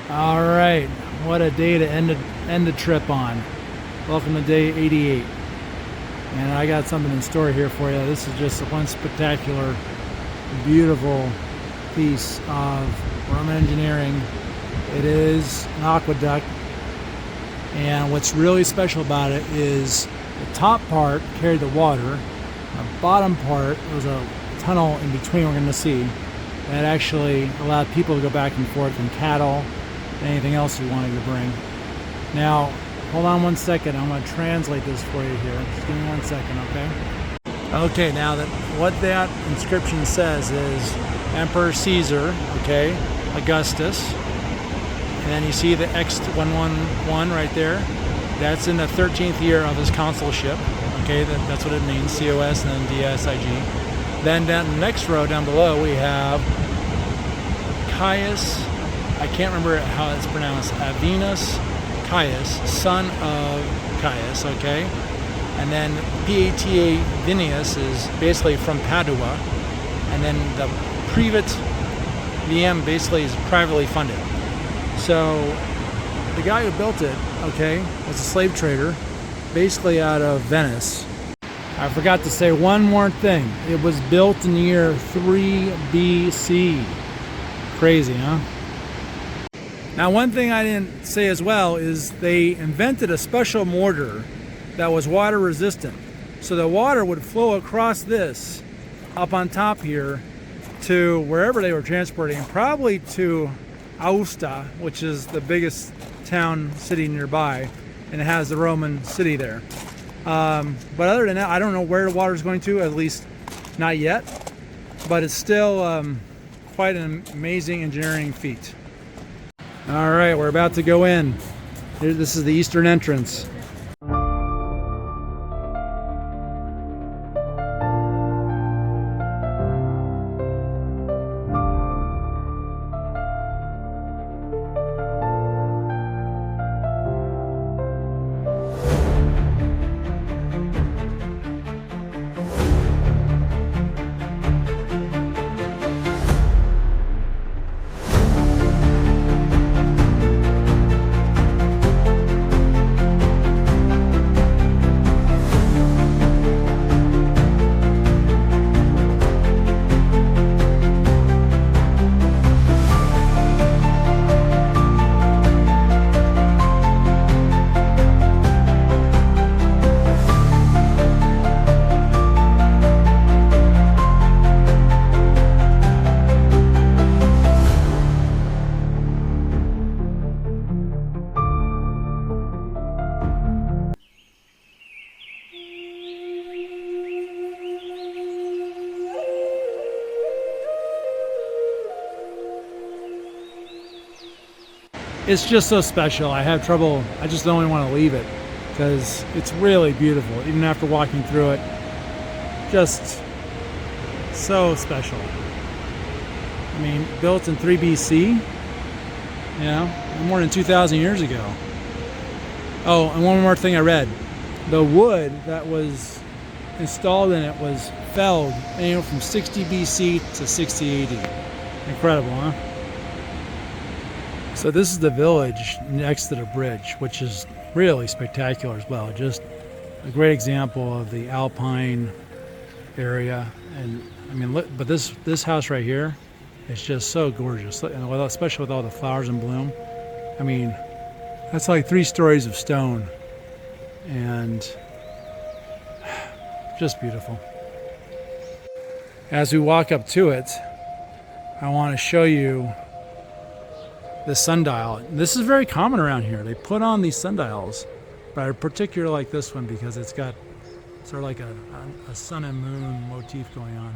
All right, what a day to end the trip on. Welcome to day 88. And I got something in store here for you. This is just one spectacular, beautiful piece of Roman engineering. It is an aqueduct. And what's really special about it is the top part carried the water. The bottom part, there was a tunnel in between we're going to see, that actually allowed people to go back and forth, and cattle, anything else you wanted to bring. Now, hold on one second. I'm going to translate this for you here. Just give me 1 second, okay? Okay, now what that inscription says is Emperor Caesar, okay, Augustus. And then you see the X111 right there. That's in the 13th year of his consulship. Okay, that's what it means, COS and then DSIG. Then down the next row down below we have Caius, I can't remember how it's pronounced, Avenus Caius, son of Caius, okay? And then Pata Vinius is basically from Padua. And then the Privat VM basically is privately funded. So the guy who built it, okay, was a slave trader, basically out of Venice. I forgot to say one more thing. It was built in the year 3 BC. Crazy, huh? Now, one thing I didn't say as well is they invented a special mortar that was water resistant. So the water would flow across this up on top here to wherever they were transporting, probably to Aosta, which is the biggest town city nearby, and it has the Roman city there. But other than that, I don't know where the water is going to, at least not yet. But it's still quite an amazing engineering feat. All right, we're about to go in. This is the eastern entrance. It's just so special. I have trouble, I just don't even want to leave it because it's really beautiful, even after walking through it. Just so special. I mean, built in 3 BC, you know, more than 2,000 years ago. Oh, and one more thing I read. The wood that was installed in it was felled anywhere from 60 BC to 60 AD. Incredible, huh? So this is the village next to the bridge, which is really spectacular as well. Just a great example of the Alpine area. And I mean, but this house right here is just so gorgeous, especially with all the flowers in bloom. I mean, that's like 3 stories of stone, and just beautiful. As we walk up to it, I want to show you the sundial. This is very common around here. They put on these sundials, but I particularly like this one because it's got sort of like a sun and moon motif going on.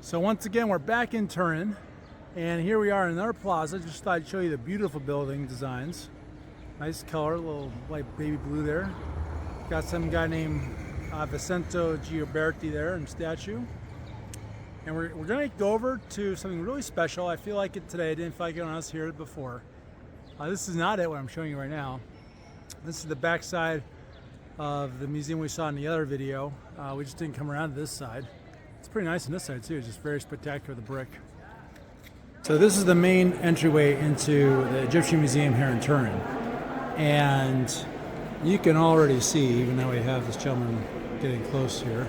So once again, we're back in Turin, and here we are in another plaza. Just thought I'd show you the beautiful building designs. Nice color, a little light baby blue there. Got some guy named Vicento Gioberti there in statue. And we're going to go over to something really special. I feel like it today. I didn't feel like it when I was here before. This is not it, what I'm showing you right now. This is the back side of the museum we saw in the other video. We just didn't come around to this side. It's pretty nice on this side too. It's just very spectacular, the brick. So this is the main entryway into the Egyptian Museum here in Turin. And you can already see, even though we have this gentleman getting close here,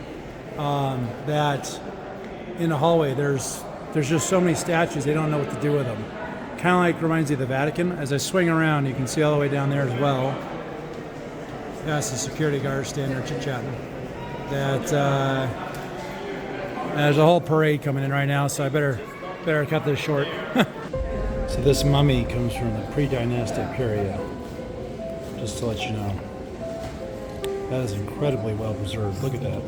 that in the hallway there's just so many statues, they don't know what to do with them. Kind of like reminds you of the Vatican. As I swing around, you can see all the way down there as well. That's the security guard standing there chit-chatting. That there's a whole parade coming in right now, so I better cut this short. So this mummy comes from the pre-dynastic period, just to let you know. That is incredibly well preserved. Look at that.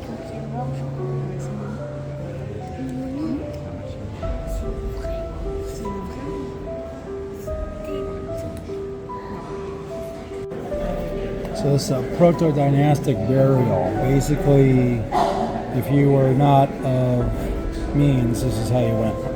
So this is a proto-dynastic burial. Basically, if you were not of means, this is how you went.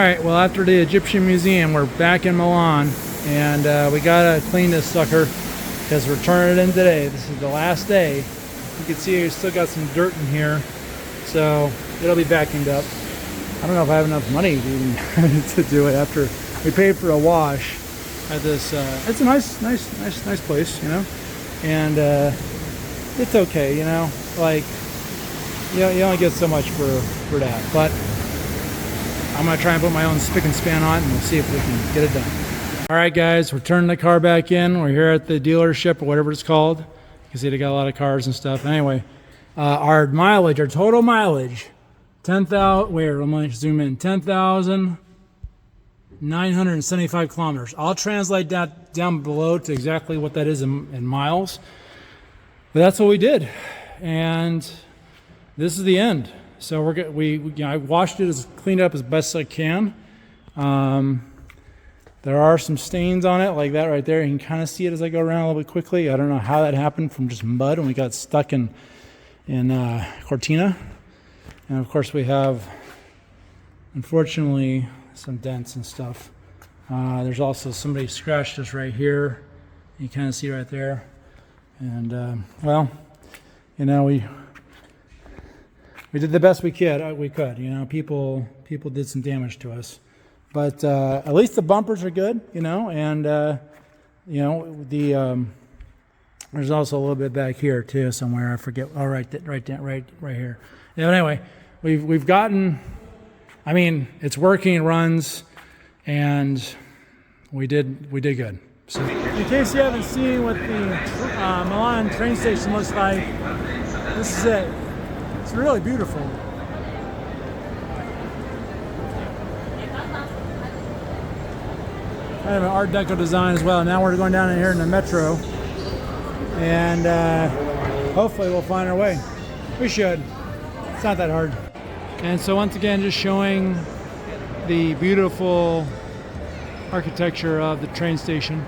Alright, well after the Egyptian Museum, we're back in Milan, and we gotta clean this sucker because we're turning it in today. This is the last day. You can see we still got some dirt in here, so it'll be vacuumed up. I don't know if I have enough money to even to do it after we paid for a wash at this. It's a nice place, you know, and it's okay, you know, like you only get so much for that, but I'm gonna try and put my own spick and span on it, and we'll see if we can get it done. All right, guys, we're turning the car back in. We're here at the dealership, or whatever it's called. You can see they got a lot of cars and stuff. Anyway, our mileage, our total mileage, 10,000. Wait, let me zoom in. 10,975 kilometers. I'll translate that down below to exactly what that is in miles. But that's what we did, and this is the end. So we're good. I washed it, cleaned up as best I can. There are some stains on it, like that right there. You can kind of see it as I go around a little bit quickly. I don't know how that happened from just mud when we got stuck in Cortina. And of course we have, unfortunately, some dents and stuff. There's also somebody scratched us right here. You kind of see right there. And well, you know, we did the best we could. You know, people did some damage to us, but at least the bumpers are good, you know. And you know, there's also a little bit back here too somewhere. I forget. Oh, right here. Yeah, but anyway, we've gotten. I mean, it's working, it runs, and we did good. So, in case you haven't seen what the Milan train station looks like, this is it. It's really beautiful. Kind of an Art Deco design as well. Now we're going down in here in the metro, and hopefully we'll find our way. We should. It's not that hard. And so once again, just showing the beautiful architecture of the train station.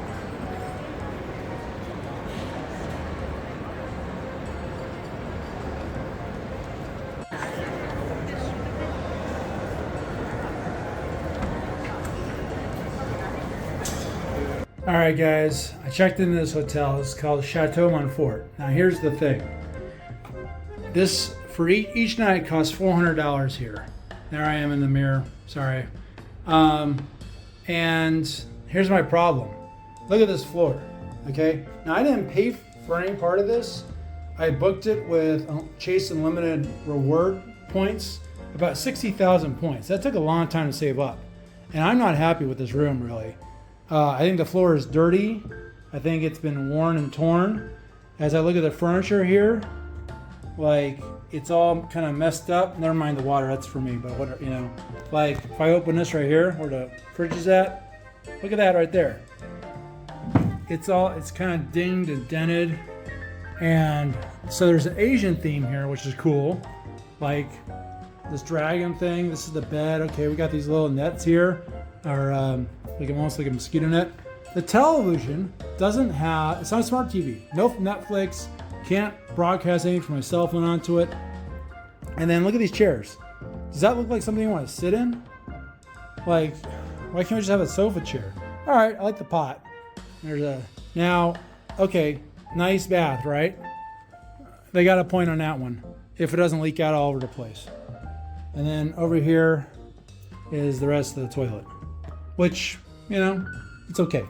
All right, guys, I checked into this hotel. It's called Chateau Monfort. Now, here's the thing. This, for each night, costs $400 here. There I am in the mirror. Sorry. And here's my problem. Look at this floor, okay? Now, I didn't pay for any part of this. I booked it with Chase Unlimited reward points, about 60,000 points. That took a long time to save up. And I'm not happy with this room, really. I think the floor is dirty. I think it's been worn and torn. As I look at the furniture here, like, it's all kind of messed up. Never mind the water, that's for me, but whatever, you know. Like, if I open this right here, where the fridge is at, look at that right there. It's kind of dinged and dented. And so there's an Asian theme here, which is cool. Like, this dragon thing, this is the bed. Okay, we got these little nets here, or like almost like a mosquito net. The television doesn't have, it's not a smart TV. No Netflix, can't broadcast anything from my cell phone onto it. And then look at these chairs. Does that look like something you want to sit in? Like, why can't we just have a sofa chair? All right, I like the pot. Now, okay, nice bath, right? They got a point on that one, if it doesn't leak out all over the place. And then over here is the rest of the toilet, which, you know, it's okay.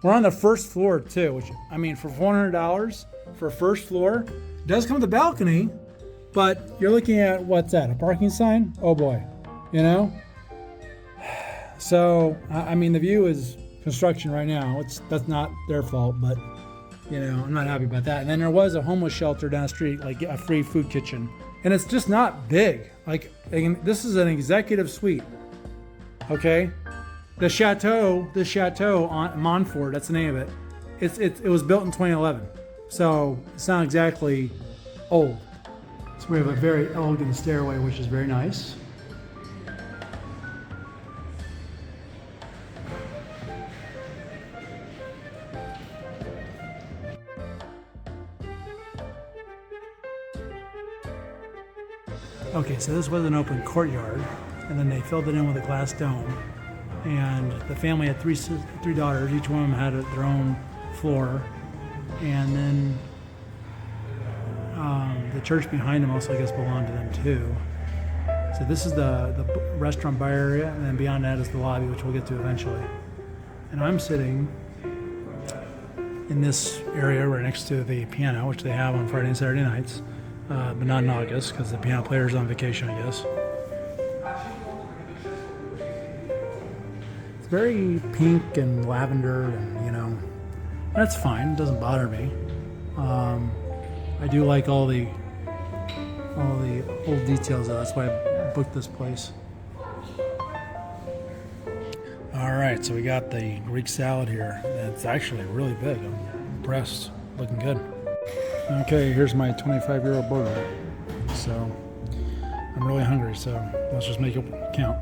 We're on the first floor too, which, I mean, for $400 for first floor, it does come with a balcony, but you're looking at, what's that, a parking sign? Oh boy, you know? So, I mean, the view is construction right now. That's not their fault, but, you know, I'm not happy about that. And then there was a homeless shelter down the street, like a free food kitchen. And it's just not big. Like, this is an executive suite, okay? The Chateau Monfort, that's the name of it. It was built in 2011, so it's not exactly old. So we have a very elegant stairway, which is very nice. Okay, so this was an open courtyard. and then they filled it in with a glass dome. And the family had three daughters. Each one of them had their own floor. And then the church behind them also, I guess, belonged to them too. So this is the restaurant bar area, and then beyond that is the lobby, which we'll get to eventually. And I'm sitting in this area right next to the piano, which they have on Friday and Saturday nights, but not in August because the piano player's on vacation, I guess. It's very pink and lavender, and that's fine. It doesn't bother me. I do like all the old details, though. That's why I booked this place. All right, so we got the Greek salad here. It's actually really big. I'm impressed. Looking good. Okay, here's my 25-year-old burger. So I'm really hungry, so let's just make it count.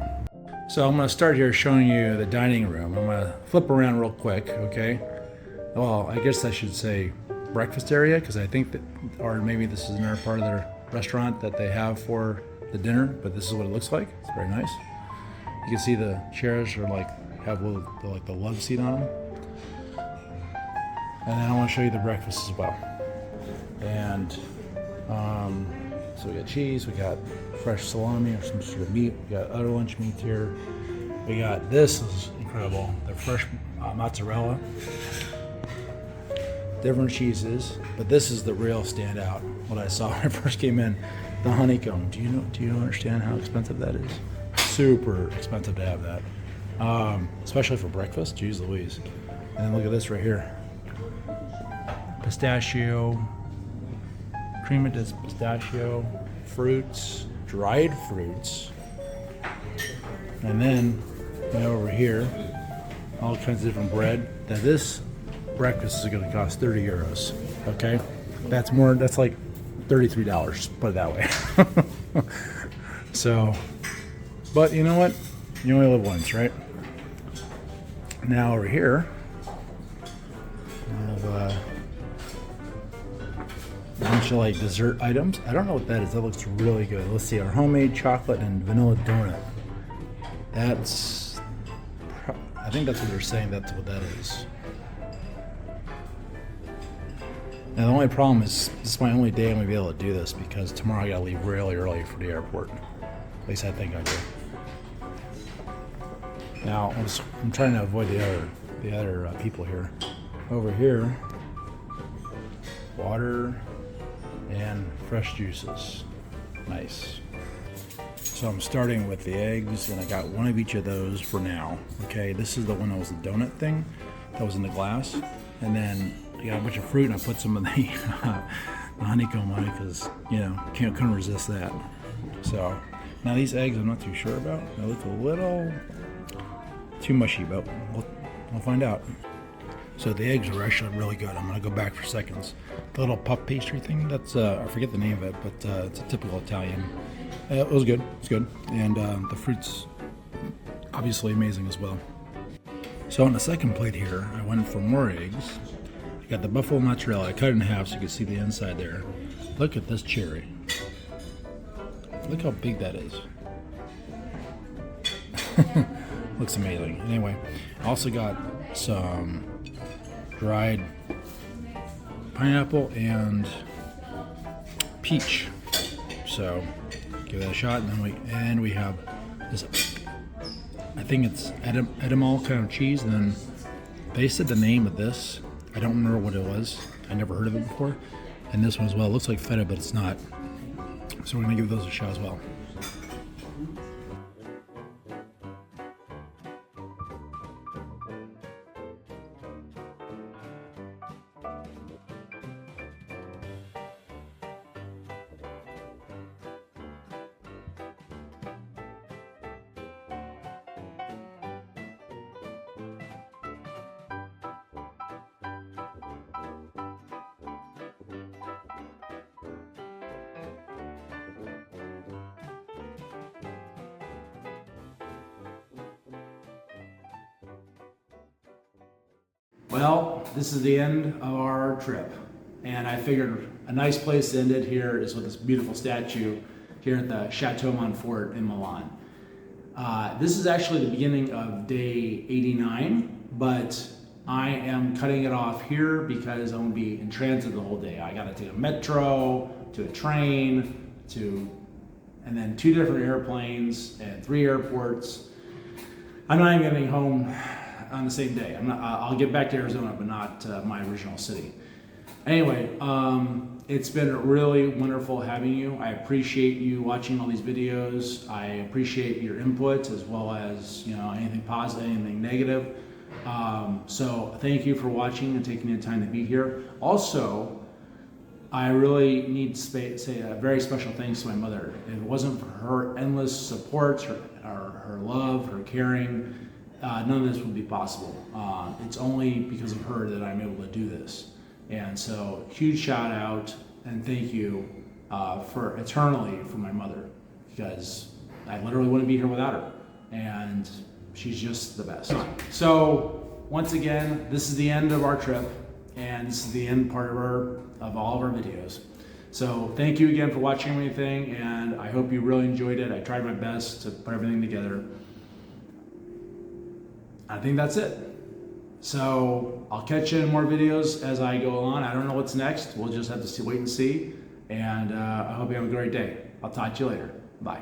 So I'm going to start here showing you the dining room. I'm going to flip around real quick, okay? Well, I guess I should say breakfast area, because I think that, or maybe this is another part of their restaurant that they have for the dinner, but this is what it looks like. It's very nice. You can see the chairs are have the love seat on them. And then I want to show you the breakfast as well. And so we got cheese, we got fresh salami or some sort of meat, we got other lunch meat here. We got, this is incredible, the fresh mozzarella. Different cheeses, but this is the real standout. What I saw when I first came in, the honeycomb. Do you understand how expensive that is? Super expensive to have that, especially for breakfast. Jeez Louise! And then look at this right here: pistachio, cream of pistachio, fruits, dried fruits, and then over here, all kinds of different bread. Now this breakfast is going to cost 30 euros. Okay, that's like $33. Put it that way. So, but you know what? You only live once, right? Now over here, I have a bunch of dessert items. I don't know what that is. That looks really good. Let's see, our homemade chocolate and vanilla donut. I think that's what they're saying. That's what that is. Now the only problem is this is my only day I'm going to be able to do this, because tomorrow I got to leave really early for the airport. At least I think I do. Now I'm trying to avoid the other people here. Over here, water and fresh juices. Nice. So I'm starting with the eggs, and I got one of each of those for now. Okay, this is the one that was the donut thing that was in the glass, and then I got a bunch of fruit, and I put some of the honeycomb on it because couldn't resist that. So now these eggs I'm not too sure about. They look a little too mushy, but we'll find out. So the eggs are actually really good. I'm gonna go back for seconds. The little puff pastry thing, that's I forget the name of it, but it's a typical Italian. It was good. It's good, and the fruit's obviously amazing as well. So on the second plate here, I went for more eggs. I got the buffalo mozzarella. I cut it in half so you can see the inside there. Look at this cherry. Look how big that is. Looks amazing. Anyway, I also got some dried pineapple and peach. So give that a shot, and then we have this. I think it's Edamame kind of cheese, and then they said the name of this. I don't remember what it was. I never heard of it before. And this one as well. It looks like feta, but it's not. So we're gonna give those a shot as well. Well, this is the end of our trip, and I figured a nice place to end it here is with this beautiful statue here at the Chateau Monfort in Milan. This is actually the beginning of day 89, but I am cutting it off here because I'm gonna be in transit the whole day. I gotta take a metro, to a train, and then 2 different airplanes and 3 airports. I'm not even getting home on the same day. I'll get back to Arizona, but not my original city. Anyway, it's been really wonderful having you. I appreciate you watching all these videos. I appreciate your input as well as anything positive, anything negative. So thank you for watching and taking the time to be here. Also, I really need to say a very special thanks to my mother. If it wasn't for her endless support, her love, her caring, none of this would be possible. It's only because of her that I'm able to do this. And so, huge shout out and thank you for eternally for my mother, because I literally wouldn't be here without her. And she's just the best. So, once again, this is the end of our trip, and this is the end part of all of our videos. So, thank you again for watching everything, and I hope you really enjoyed it. I tried my best to put everything together. I think that's it. So I'll catch you in more videos as I go along. I don't know what's next. We'll just have to wait and see. And I hope you have a great day. I'll talk to you later. Bye.